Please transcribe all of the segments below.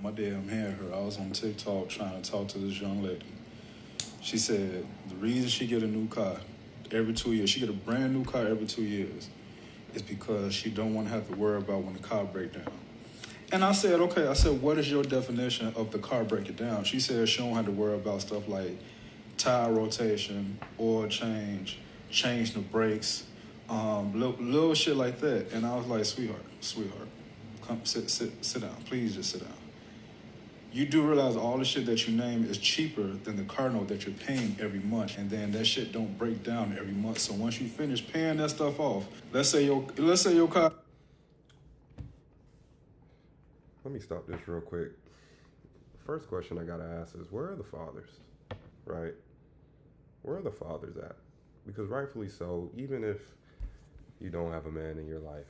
My damn hair hurt. I was on TikTok trying to talk to this young lady. She said the reason she get a new car every 2 years, she get a brand new car every 2 years, is because she don't want to have to worry about when the car break down. And I said, okay. I said, what is your definition of the car breaking down? She said she don't have to worry about stuff like tire rotation, oil change the brakes, little shit like that. And I was like, sweetheart, come sit down. Please just sit down. You do realize all the shit that you name is cheaper than the car note that you're paying every month, and then that shit don't break down every month. So once you finish paying that stuff off, let's say your car. Let me stop this real quick. First question I gotta ask is, where are the fathers, right? Where are the fathers at? Because rightfully so, even if you don't have a man in your life,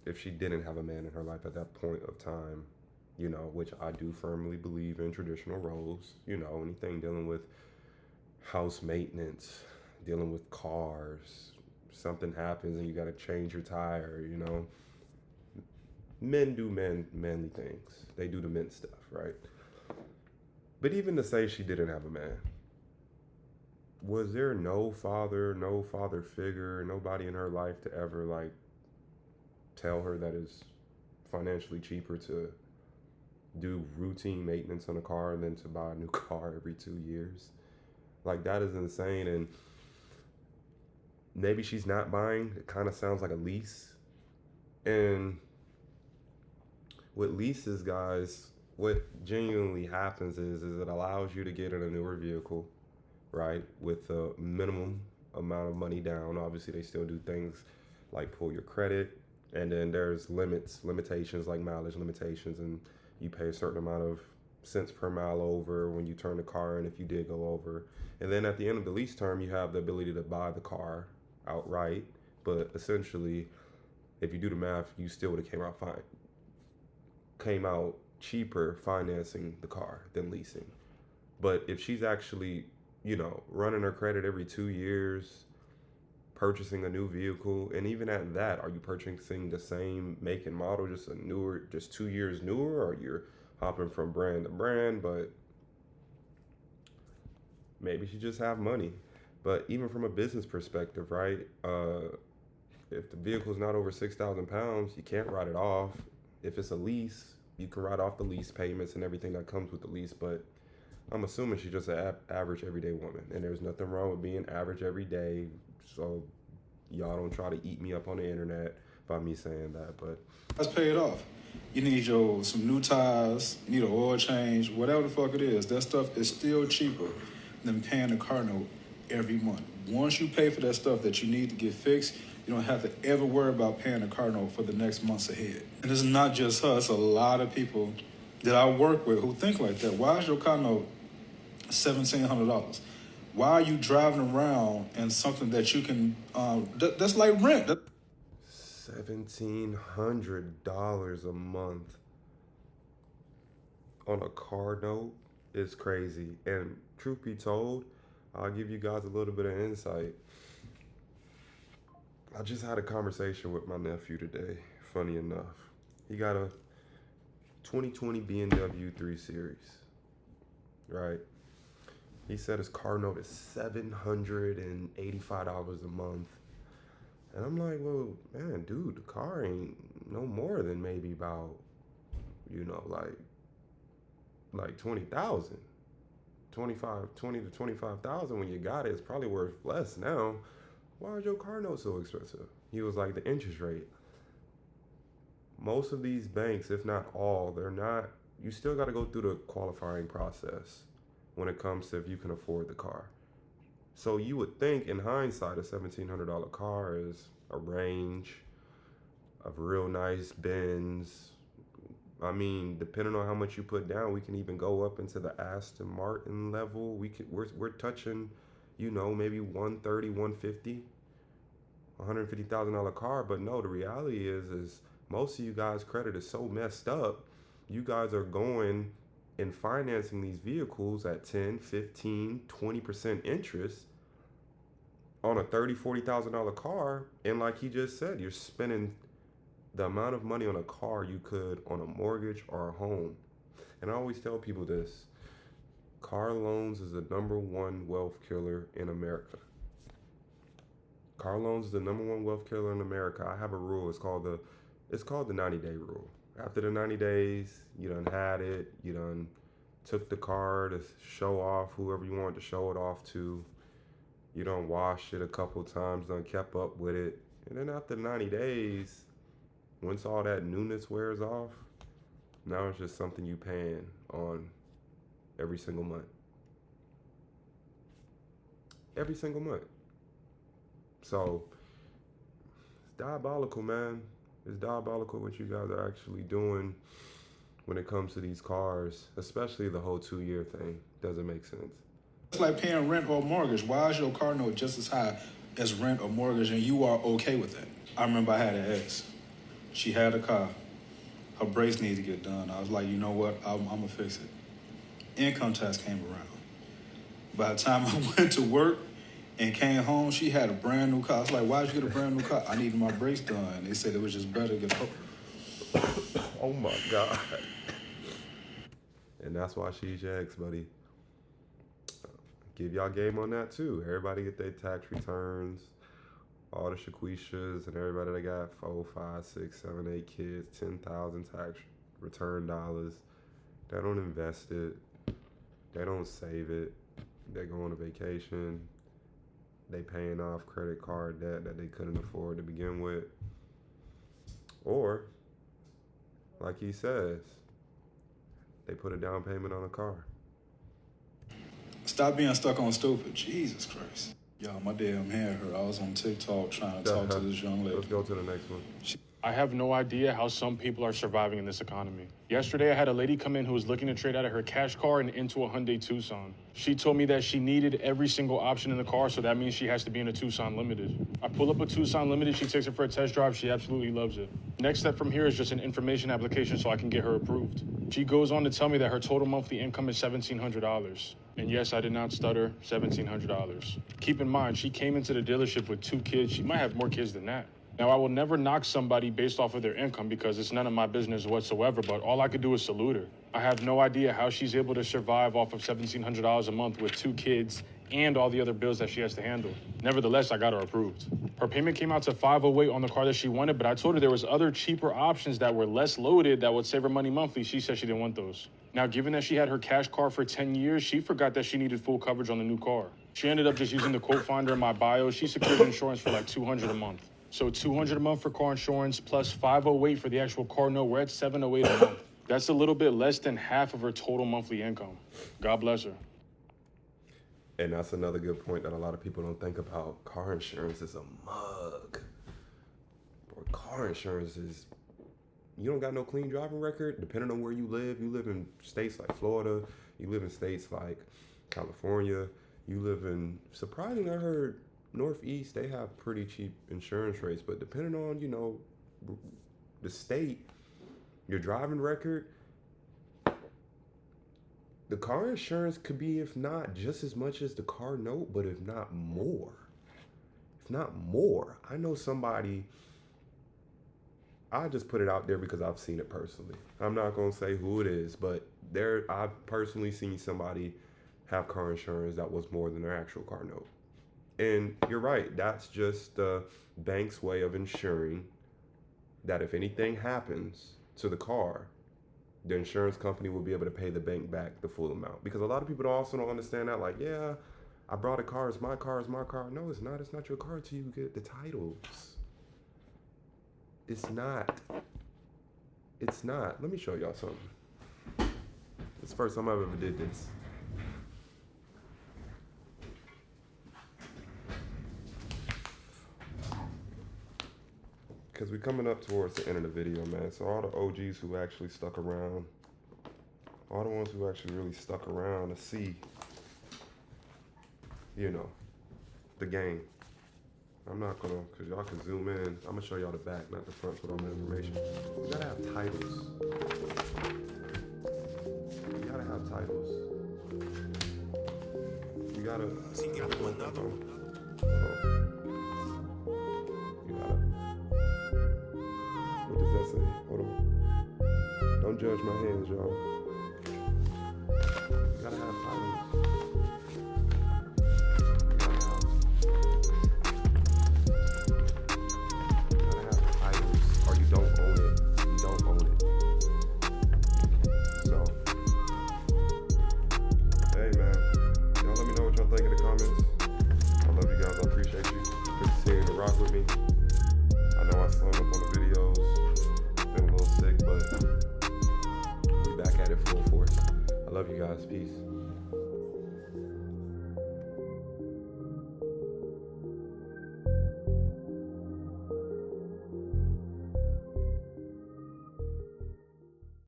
if she didn't have a man in her life at that point of time, which I do firmly believe in traditional roles, anything dealing with house maintenance, dealing with cars, something happens and you gotta change your tire, men do manly things. They do the men stuff, right? But even to say she didn't have a man, was there no father figure, nobody in her life to ever tell her that it's financially cheaper to do routine maintenance on a car than to buy a new car every 2 years? That is insane. And maybe she's not buying. It kind of sounds like a lease. And with leases, guys, what genuinely happens is it allows you to get in a newer vehicle, right, with a minimum amount of money down. Obviously, they still do things like pull your credit, and then there's limitations like mileage limitations, and you pay a certain amount of cents per mile over when you turn the car in if you did go over. And then at the end of the lease term, you have the ability to buy the car outright, but essentially, if you do the math, you still would have came out cheaper financing the car than leasing. But if she's actually, running her credit every 2 years, purchasing a new vehicle, and even at that, are you purchasing the same make and model, just 2 years newer, or you're hopping from brand to brand? But maybe she just have money. But even from a business perspective, right? If the vehicle is not over 6,000 pounds, you can't write it off. If it's a lease, you can write off the lease payments and everything that comes with the lease. But I'm assuming she's just an average everyday woman, and there's nothing wrong with being average every day. So y'all don't try to eat me up on the internet by me saying that. But Let's pay it off. You need some new tires, you need an oil change, whatever the fuck it is. That stuff is still cheaper than paying the car note every month. Once you pay for that stuff that you need to get fixed, you don't have to ever worry about paying the car note for the next months ahead. And it's not just her, it's a lot of people that I work with who think like that. Why is your car note $1,700? Why are you driving around in something that you can, that's like rent? $1,700 a month on a car note is crazy. And truth be told, I'll give you guys a little bit of insight. I just had a conversation with my nephew today, funny enough. He got a 2020 BMW 3 Series, right? He said his car note is $785 a month. And I'm like, well, man, dude, the car ain't no more than maybe about, like 20,000. 20 to 25,000 when you got it. It's probably worth less now. Why is your car note so expensive? He was like, the interest rate. Most of these banks, if not all, you still got to go through the qualifying process when it comes to if you can afford the car. So you would think, in hindsight, a $1,700 car is a range of real nice Benz. I mean, depending on how much you put down, we can even go up into the Aston Martin level. We're touching, maybe 130, 150, $150,000 car. But no, the reality is most of you guys' credit is so messed up. You guys are going and financing these vehicles at 10, 15, 20% interest on a $30,000, $40,000 car. And like he just said, you're spending the amount of money on a car you could on a mortgage or a home. And I always tell people this: car loans is the #1 wealth killer in America. Car loans is the #1 wealth killer in America. I have a rule. It's called the 90-day rule. After the 90 days, you done had it. You done took the car to show off whoever you wanted to show it off to. You done washed it a couple times, done kept up with it. And then after 90 days, once all that newness wears off, now it's just something you paying on every single month. Every single month. So, it's diabolical, man. It's diabolical what you guys are actually doing when it comes to these cars, especially the whole 2-year thing. Doesn't make sense. It's like paying rent or mortgage. Why is your car note just as high as rent or mortgage and you are okay with that? I remember I had an ex. She had a car. Her brakes needed to get done. I was like, you know what? I'm going to fix it. Income tax came around. By the time I went to work and came home, she had a brand new car. I was like, why'd you get a brand new car? I needed my brakes done. They said it was just better to get Oh my God. And that's why she's your ex, buddy. Give y'all game on that too. Everybody get their tax returns. All the Shaquishas and everybody that got 4, 5, 6, 7, 8 kids, 10,000 tax return dollars. They don't invest it. They don't save it. They go on a vacation. They paying off credit card debt that they couldn't afford to begin with. Or, like he says, they put a down payment on a car. Stop being stuck on stupid. Jesus Christ. Y'all, my damn hair hurt. I was on TikTok trying to talk to this young lady. Let's go to the next one. I have no idea how some people are surviving in this economy. Yesterday, I had a lady come in who was looking to trade out of her cash car and into a Hyundai Tucson. She told me that she needed every single option in the car, so that means she has to be in a Tucson Limited. I pull up a Tucson Limited, she takes it for a test drive, she absolutely loves it. Next step from here is just an information application so I can get her approved. She goes on to tell me that her total monthly income is $1,700. And yes, I did not stutter, $1,700. Keep in mind, she came into the dealership with 2 kids. She might have more kids than that. Now, I will never knock somebody based off of their income because it's none of my business whatsoever, but all I could do is salute her. I have no idea how she's able to survive off of $1,700 a month with 2 kids and all the other bills that she has to handle. Nevertheless, I got her approved. Her payment came out to $508 on the car that she wanted, but I told her there was other cheaper options that were less loaded that would save her money monthly. She said she didn't want those. Now, given that she had her cash car for 10 years, she forgot that she needed full coverage on the new car. She ended up just using the quote finder in my bio. She secured insurance for like $200 a month. So $200 a month for car insurance plus $508 for the actual car note. We're at $708 a month. That's a little bit less than half of her total monthly income. God bless her. And that's another good point that a lot of people don't think about. Car insurance is a mug. Boy, car insurance is, you don't got no clean driving record, depending on where you live in states like Florida, you live in states like California, you live in, surprisingly, I heard Northeast, they have pretty cheap insurance rates, but depending on, the state, your driving record, the car insurance could be, if not just as much as the car note, but if not more. If not more. I know somebody, I just put it out there because I've seen it personally. I'm not going to say who it is, but I've personally seen somebody have car insurance that was more than their actual car note. And you're right, that's just the bank's way of ensuring that if anything happens to the car, the insurance company will be able to pay the bank back the full amount. Because a lot of people also don't understand that, like, yeah, I brought a car, it's my car, it's my car. No, it's not. It's not your car until you get the titles. It's not. It's not. Let me show y'all something. It's the first time I've ever did this. Because we're coming up towards the end of the video, man. So all the OGs who actually stuck around, all the ones who actually really stuck around to see, the game. I'm not gonna, because y'all can zoom in. I'm gonna show y'all the back, not the front with all the information. You gotta have titles. You gotta have titles. You gotta, hold on. What does Don't judge my hands, y'all. You gotta have silence.